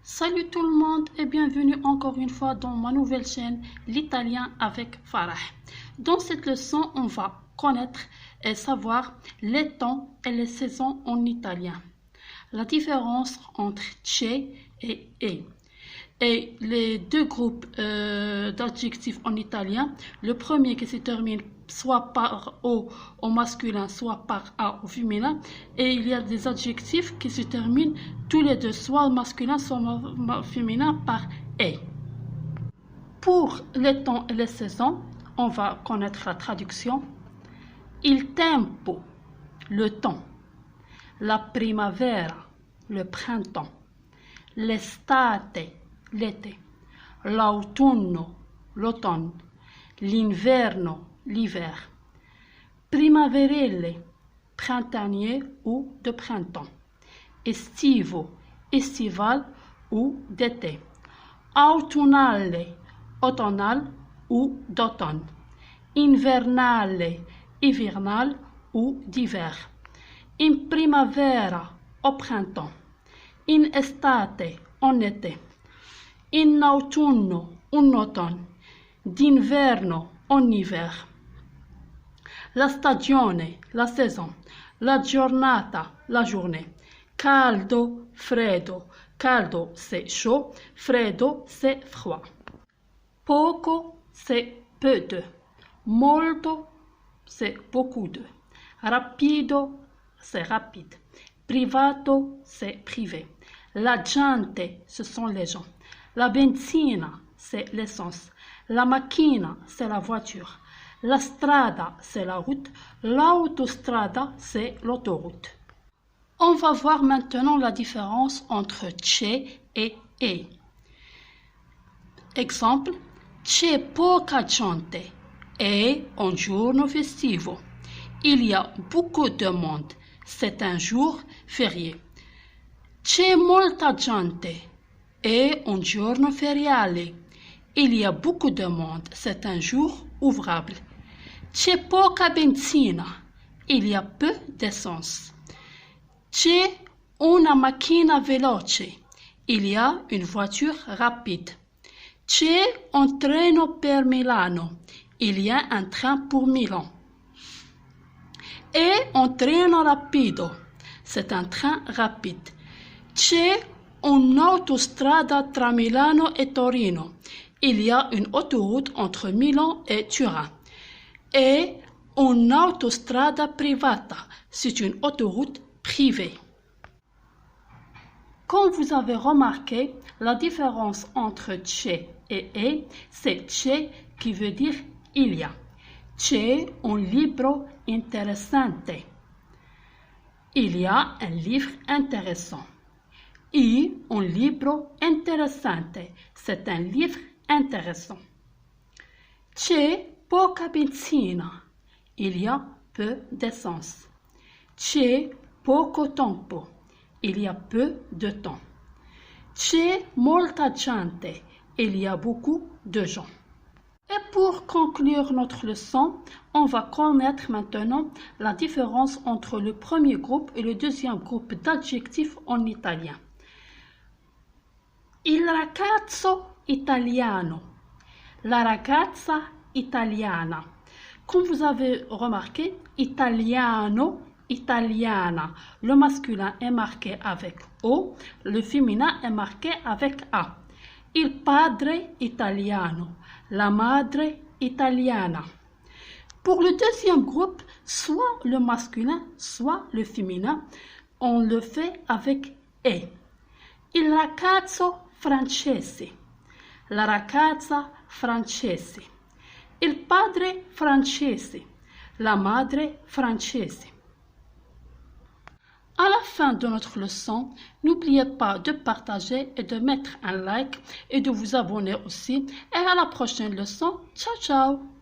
Salut tout le monde et bienvenue encore une fois dans ma nouvelle chaîne, l'italien avec Farah. Dans cette leçon, on va connaître et savoir les temps et les saisons en italien. La différence entre c'è et è. Et les deux groupes d'adjectifs en italien, le premier qui se termine soit par O au masculin, soit par A au féminin, et il y a des adjectifs qui se terminent tous les deux, soit masculin, soit féminin, par E. Pour les temps et les saisons, on va connaître la traduction. Il tempo, le temps. La primavera, le printemps. L'estate, l'été. L'autunno, l'automne. L'inverno, l'hiver. Primaverile, printanier ou de printemps. Estivo, estival ou d'été. Autunnale, automnal ou d'automne. Invernale, hivernal ou d'hiver. In primavera, au printemps. In estate, en été. In autunno, en automne. D'inverno, en hiver. La stagione, la saison. La giornata, la journée. Caldo, freddo. Caldo, c'est chaud. Freddo, c'est froid. Poco, c'est peu de. Molto, c'est beaucoup de. Rapido, c'est rapide. Privato, c'est privé. La gente, ce sont les gens. La benzina, c'est l'essence. La macchina, c'est la voiture. La strada, c'est la route. L'autostrada, c'est l'autoroute. On va voir maintenant la différence entre c'è et è. Exemple, c'è poca gente. È un giorno festivo. Il y a beaucoup de monde. C'est un jour férié. C'è molta gente. È un giorno feriale. Il y a beaucoup de monde. C'est un jour ouvrable. C'è poca benzina. Il y a peu d'essence. C'è una macchina veloce. Il y a une voiture rapide. C'è un treno per Milano. Il y a un train pour Milan. È un treno rapido. C'est un train rapide. C'è un'autostrada tra Milano e Torino. Il y a une autoroute entre Milan et Turin. Et un'autostrada privata. C'est une autoroute privée. Comme vous avez remarqué, la différence entre c'è et è, c'est c'è qui veut dire il y a. C'è un libro interessante. Il y a un livre intéressant. Un libro interessante. C'est un livre intéressant. C'è poca benzina. Il y a peu d'essence. C'è poco tempo. Il y a peu de temps. C'è molta gente. Il y a beaucoup de gens. Et pour conclure notre leçon, on va connaître maintenant la différence entre le premier groupe et le deuxième groupe d'adjectifs en italien. Il ragazzo italiano. La ragazza italiana. Comme vous avez remarqué, italiano, italiana. Le masculin est marqué avec O, le féminin est marqué avec A. Il padre italiano. La madre italiana. Pour le deuxième groupe, soit le masculin, soit le féminin, on le fait avec E. Il ragazzo francese. La ragazza francese. Il padre francese. La madre francese. À la fin de notre leçon, n'oubliez pas de partager et de mettre un like et de vous abonner aussi. Et à la prochaine leçon. Ciao, ciao!